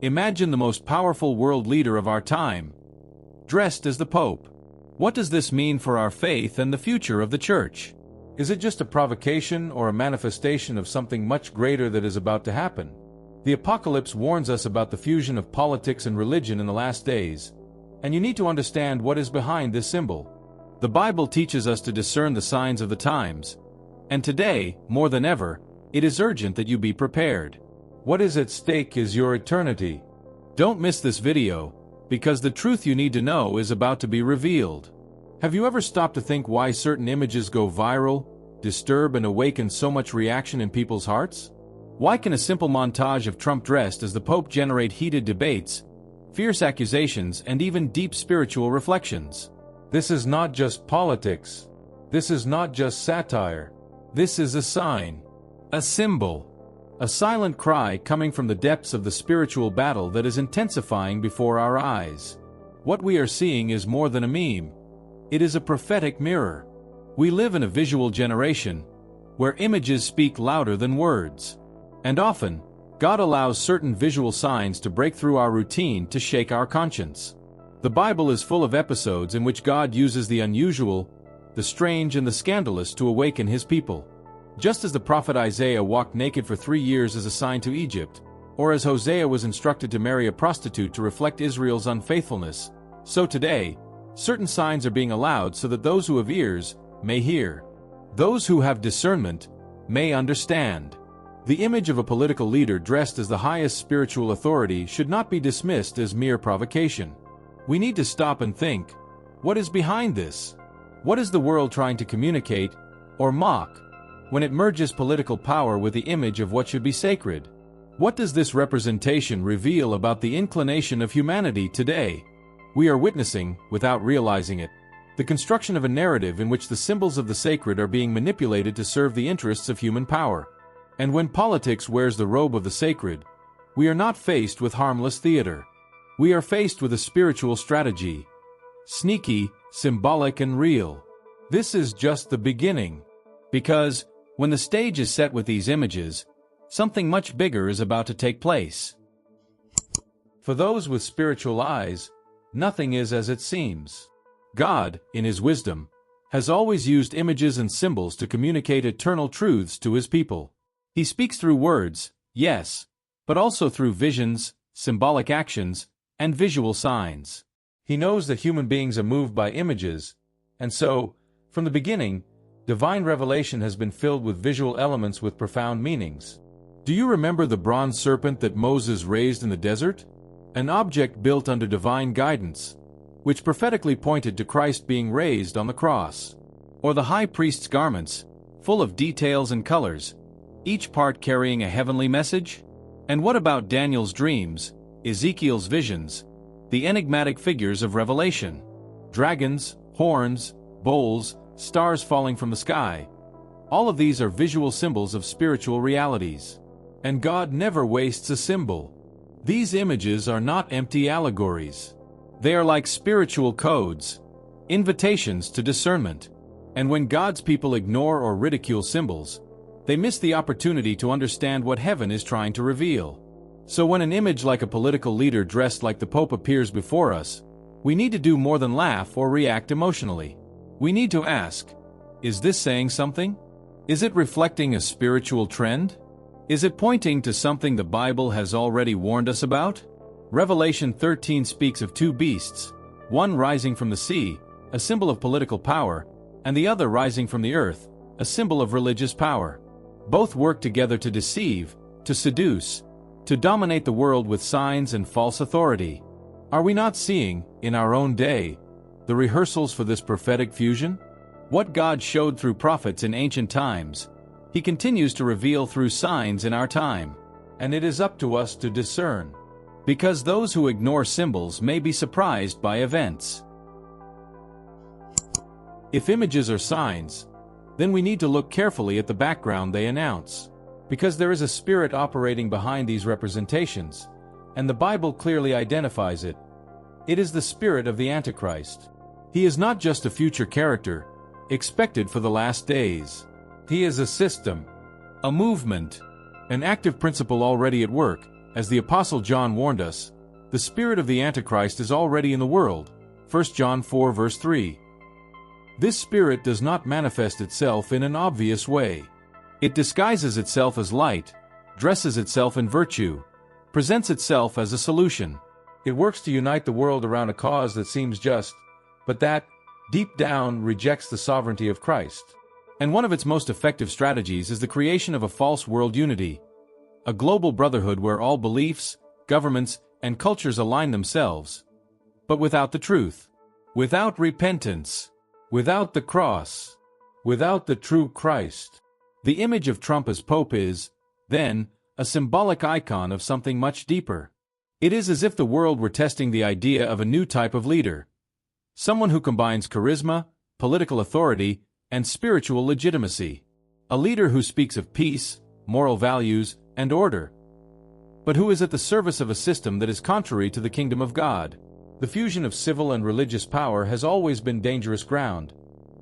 Imagine the most powerful world leader of our time, dressed as the Pope. What does this mean for our faith and the future of the Church? Is it just a provocation or a manifestation of something much greater that is about to happen? The Apocalypse warns us about the fusion of politics and religion in the last days, and you need to understand what is behind this symbol. The Bible teaches us to discern the signs of the times, and today, more than ever, it is urgent that you be prepared. What is at stake is your eternity. Don't miss this video, because the truth you need to know is about to be revealed. Have you ever stopped to think why certain images go viral, disturb and awaken so much reaction in people's hearts? Why can a simple montage of Trump dressed as the Pope generate heated debates, fierce accusations, and even deep spiritual reflections? This is not just politics. This is not just satire. This is a sign, a symbol, a silent cry coming from the depths of the spiritual battle that is intensifying before our eyes. What we are seeing is more than a meme. It is a prophetic mirror. We live in a visual generation, where images speak louder than words. And often, God allows certain visual signs to break through our routine to shake our conscience. The Bible is full of episodes in which God uses the unusual, the strange and the scandalous to awaken His people. Just as the prophet Isaiah walked naked for 3 years as a sign to Egypt, or as Hosea was instructed to marry a prostitute to reflect Israel's unfaithfulness, so today, certain signs are being allowed so that those who have ears may hear. Those who have discernment may understand. The image of a political leader dressed as the highest spiritual authority should not be dismissed as mere provocation. We need to stop and think, what is behind this? What is the world trying to communicate or mock when it merges political power with the image of what should be sacred? What does this representation reveal about the inclination of humanity today? We are witnessing, without realizing it, the construction of a narrative in which the symbols of the sacred are being manipulated to serve the interests of human power. And when politics wears the robe of the sacred, we are not faced with harmless theater. We are faced with a spiritual strategy. Sneaky, symbolic, and real. This is just the beginning. Because, when the stage is set with these images, something much bigger is about to take place. For those with spiritual eyes, nothing is as it seems. God, in His wisdom, has always used images and symbols to communicate eternal truths to His people. He speaks through words, yes, but also through visions, symbolic actions, and visual signs. He knows that human beings are moved by images, and so, from the beginning, divine revelation has been filled with visual elements with profound meanings. Do you remember the bronze serpent that Moses raised in the desert? An object built under divine guidance, which prophetically pointed to Christ being raised on the cross. Or the high priest's garments, full of details and colors, each part carrying a heavenly message? And what about Daniel's dreams, Ezekiel's visions, the enigmatic figures of Revelation? Dragons, horns, bowls, stars falling from the sky. All of these are visual symbols of spiritual realities. And God never wastes a symbol. These images are not empty allegories. They are like spiritual codes, invitations to discernment. And when God's people ignore or ridicule symbols, they miss the opportunity to understand what heaven is trying to reveal. So when an image like a political leader dressed like the Pope appears before us, we need to do more than laugh or react emotionally. We need to ask, is this saying something? Is it reflecting a spiritual trend? Is it pointing to something the Bible has already warned us about? Revelation 13 speaks of two beasts, one rising from the sea, a symbol of political power, and the other rising from the earth, a symbol of religious power. Both work together to deceive, to seduce, to dominate the world with signs and false authority. Are we not seeing, in our own day, the rehearsals for this prophetic fusion? What God showed through prophets in ancient times, He continues to reveal through signs in our time. And it is up to us to discern. Because those who ignore symbols may be surprised by events. If images are signs, then we need to look carefully at the background they announce. Because there is a spirit operating behind these representations, and the Bible clearly identifies it. It is the spirit of the Antichrist. He is not just a future character, expected for the last days. He is a system, a movement, an active principle already at work, As the Apostle John warned us, the spirit of the Antichrist is already in the world. 1 John 4 verse 3. This spirit does not manifest itself in an obvious way. It disguises itself as light, dresses itself in virtue, presents itself as a solution. It works to unite the world around a cause that seems just, but that, deep down, rejects the sovereignty of Christ. And one of its most effective strategies is the creation of a false world unity, a global brotherhood where all beliefs, governments, and cultures align themselves, but without the truth, without repentance, without the cross, without the true Christ. The image of Trump as Pope is, then, a symbolic icon of something much deeper. It is as if the world were testing the idea of a new type of leader, someone who combines charisma, political authority, and spiritual legitimacy. A leader who speaks of peace, moral values, and order, but who is at the service of a system that is contrary to the kingdom of God. The fusion of civil and religious power has always been dangerous ground,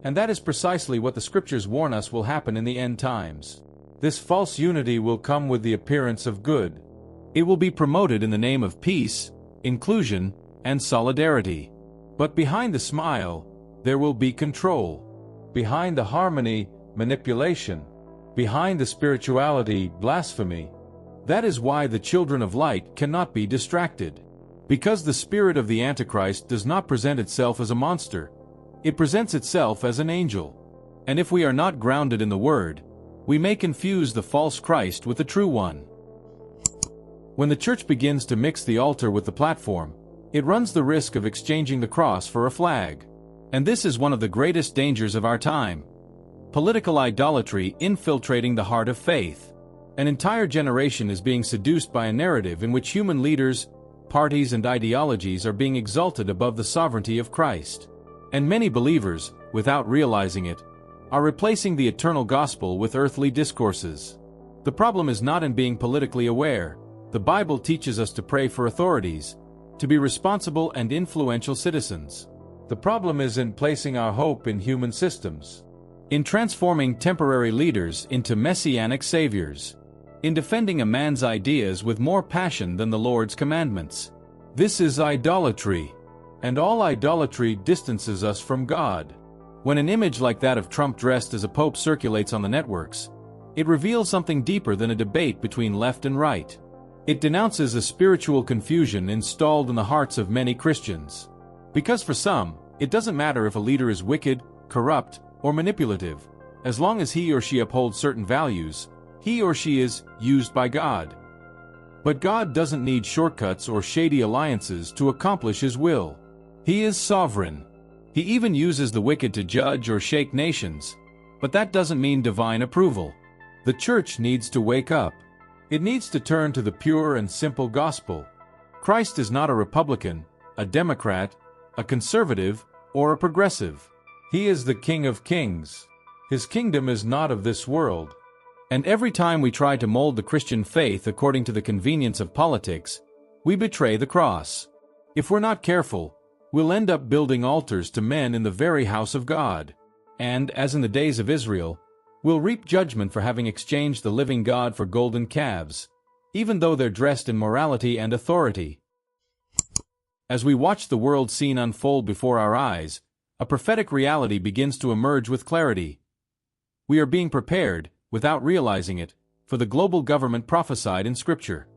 and that is precisely what the scriptures warn us will happen in the end times. This false unity will come with the appearance of good. It will be promoted in the name of peace, inclusion, and solidarity. But behind the smile, there will be control. Behind the harmony, manipulation. Behind the spirituality, blasphemy. That is why the children of light cannot be distracted. Because the spirit of the Antichrist does not present itself as a monster. It presents itself as an angel. And if we are not grounded in the Word, we may confuse the false Christ with the true one. When the church begins to mix the altar with the platform, it runs the risk of exchanging the cross for a flag. And this is one of the greatest dangers of our time. Political idolatry infiltrating the heart of faith. An entire generation is being seduced by a narrative in which human leaders, parties, and ideologies are being exalted above the sovereignty of Christ. And many believers, without realizing it, are replacing the eternal gospel with earthly discourses. The problem is not in being politically aware. The Bible teaches us to pray for authorities, to be responsible and influential citizens. The problem is in placing our hope in human systems, in transforming temporary leaders into messianic saviors, in defending a man's ideas with more passion than the Lord's commandments. This is idolatry, and all idolatry distances us from God. When an image like that of Trump dressed as a pope circulates on the networks, it reveals something deeper than a debate between left and right. It denounces a spiritual confusion installed in the hearts of many Christians. Because for some, it doesn't matter if a leader is wicked, corrupt, or manipulative. As long as he or she upholds certain values, he or she is used by God. But God doesn't need shortcuts or shady alliances to accomplish His will. He is sovereign. He even uses the wicked to judge or shake nations. But that doesn't mean divine approval. The church needs to wake up. It needs to turn to the pure and simple gospel. Christ is not a Republican, a Democrat, a conservative, or a progressive. He is the King of Kings. His kingdom is not of this world. And every time we try to mold the Christian faith according to the convenience of politics, we betray the cross. If we're not careful, we'll end up building altars to men in the very house of God. And, as in the days of Israel, we'll reap judgment for having exchanged the living God for golden calves, even though they're dressed in morality and authority. As we watch the world scene unfold before our eyes, a prophetic reality begins to emerge with clarity. We are being prepared, without realizing it, for the global government prophesied in Scripture.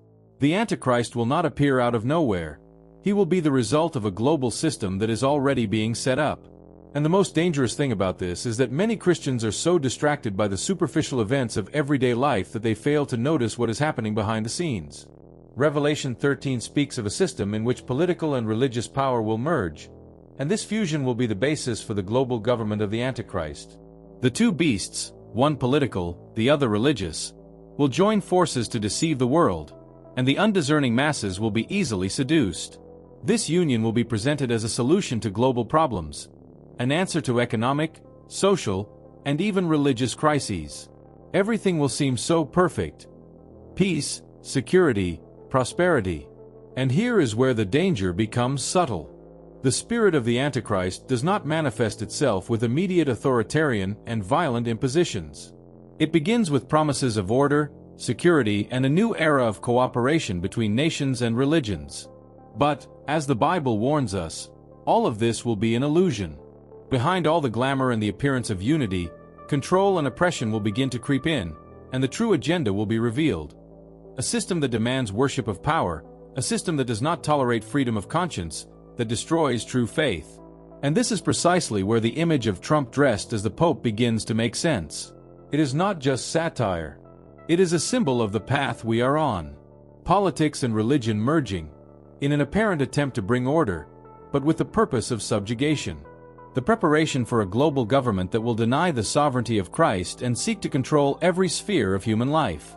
The Antichrist will not appear out of nowhere. He will be the result of a global system that is already being set up. And the most dangerous thing about this is that many Christians are so distracted by the superficial events of everyday life that they fail to notice what is happening behind the scenes. Revelation 13 speaks of a system in which political and religious power will merge, and this fusion will be the basis for the global government of the Antichrist. The two beasts, one political, the other religious, will join forces to deceive the world, and the undiscerning masses will be easily seduced. This union will be presented as a solution to global problems, an answer to economic, social, and even religious crises. Everything will seem so perfect. Peace, security, prosperity. And here is where the danger becomes subtle. The spirit of the Antichrist does not manifest itself with immediate authoritarian and violent impositions. It begins with promises of order, security, and a new era of cooperation between nations and religions. But, as the Bible warns us, all of this will be an illusion. Behind all the glamour and the appearance of unity, control and oppression will begin to creep in, and the true agenda will be revealed. A system that demands worship of power, a system that does not tolerate freedom of conscience, that destroys true faith. And this is precisely where the image of Trump dressed as the Pope begins to make sense. It is not just satire. It is a symbol of the path we are on. Politics and religion merging, in an apparent attempt to bring order, but with the purpose of subjugation. The preparation for a global government that will deny the sovereignty of Christ and seek to control every sphere of human life.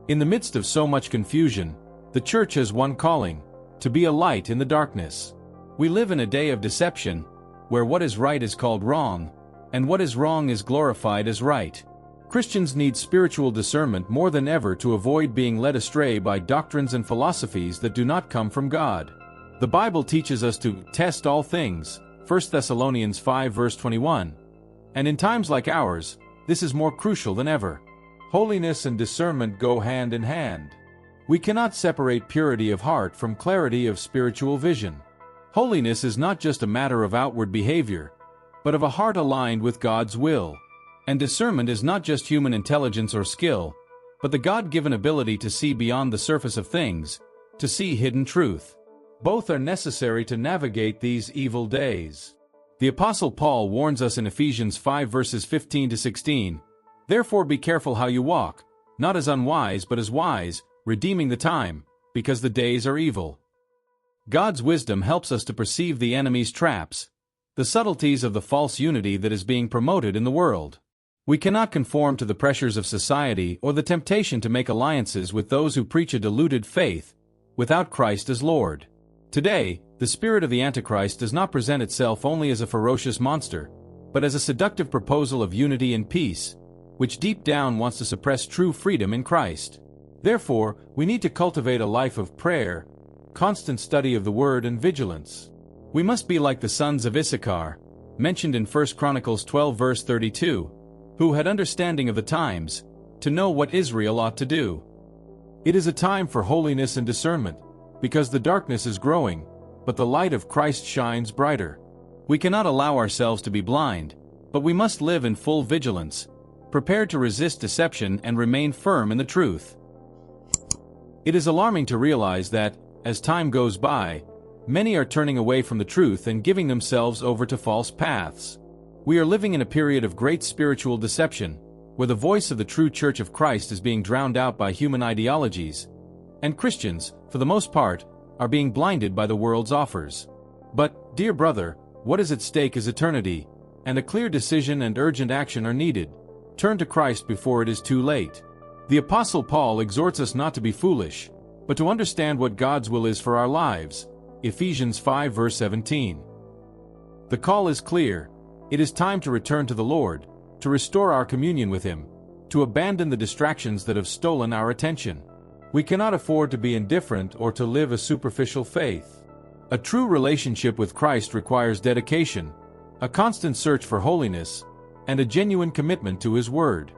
In the midst of so much confusion, the Church has one calling: to be a light in the darkness. We live in a day of deception, where what is right is called wrong, and what is wrong is glorified as right. Christians need spiritual discernment more than ever to avoid being led astray by doctrines and philosophies that do not come from God. The Bible teaches us to test all things, 1 Thessalonians 5 verse 21. And in times like ours, this is more crucial than ever. Holiness and discernment go hand in hand. We cannot separate purity of heart from clarity of spiritual vision. Holiness is not just a matter of outward behavior, but of a heart aligned with God's will. And discernment is not just human intelligence or skill, but the God-given ability to see beyond the surface of things, to see hidden truth. Both are necessary to navigate these evil days. The Apostle Paul warns us in Ephesians 5 verses 15 to 16, "Therefore be careful how you walk, not as unwise but as wise, redeeming the time, because the days are evil." God's wisdom helps us to perceive the enemy's traps, the subtleties of the false unity that is being promoted in the world. We cannot conform to the pressures of society or the temptation to make alliances with those who preach a diluted faith, without Christ as Lord. Today, the spirit of the Antichrist does not present itself only as a ferocious monster, but as a seductive proposal of unity and peace, which deep down wants to suppress true freedom in Christ. Therefore, we need to cultivate a life of prayer, constant study of the Word, and vigilance. We must be like the sons of Issachar, mentioned in 1 Chronicles 12 verse 32, who had understanding of the times, to know what Israel ought to do. It is a time for holiness and discernment, because the darkness is growing, but the light of Christ shines brighter. We cannot allow ourselves to be blind, but we must live in full vigilance, prepared to resist deception and remain firm in the truth. It is alarming to realize that, as time goes by, many are turning away from the truth and giving themselves over to false paths. We are living in a period of great spiritual deception, where the voice of the true Church of Christ is being drowned out by human ideologies, and Christians, for the most part, are being blinded by the world's offers. But, dear brother, what is at stake is eternity, and a clear decision and urgent action are needed. Turn to Christ before it is too late. The Apostle Paul exhorts us not to be foolish, but to understand what God's will is for our lives. Ephesians 5 verse 17. The call is clear. It is time to return to the Lord, to restore our communion with Him, to abandon the distractions that have stolen our attention. We cannot afford to be indifferent or to live a superficial faith. A true relationship with Christ requires dedication, a constant search for holiness, and a genuine commitment to His Word.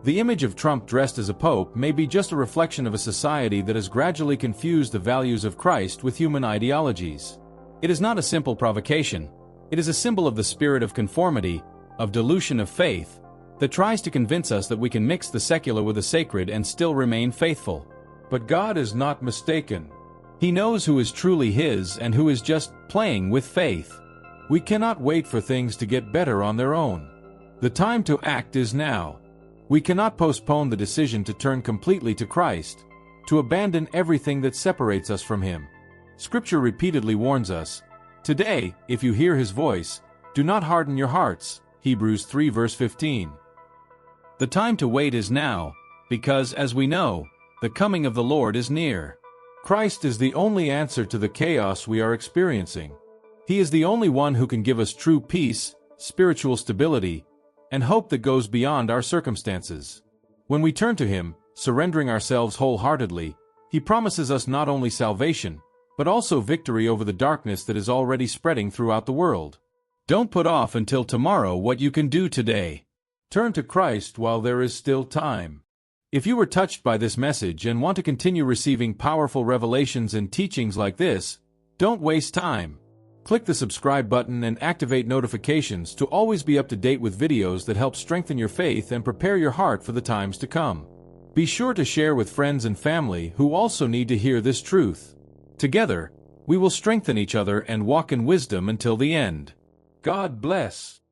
The image of Trump dressed as a pope may be just a reflection of a society that has gradually confused the values of Christ with human ideologies. It is not a simple provocation. It is a symbol of the spirit of conformity, of dilution of faith, that tries to convince us that we can mix the secular with the sacred and still remain faithful. But God is not mistaken. He knows who is truly His and who is just playing with faith. We cannot wait for things to get better on their own. The time to act is now. We cannot postpone the decision to turn completely to Christ, to abandon everything that separates us from Him. Scripture repeatedly warns us, "Today, if you hear His voice, do not harden your hearts." Hebrews 3 verse 15. The time to wait is now, because, as we know, the coming of the Lord is near. Christ is the only answer to the chaos we are experiencing. He is the only one who can give us true peace, spiritual stability, and hope that goes beyond our circumstances. When we turn to Him, surrendering ourselves wholeheartedly, He promises us not only salvation, but also victory over the darkness that is already spreading throughout the world. Don't put off until tomorrow what you can do today. Turn to Christ while there is still time. If you were touched by this message and want to continue receiving powerful revelations and teachings like this, don't waste time. Click the subscribe button and activate notifications to always be up to date with videos that help strengthen your faith and prepare your heart for the times to come. Be sure to share with friends and family who also need to hear this truth. Together, we will strengthen each other and walk in wisdom until the end. God bless.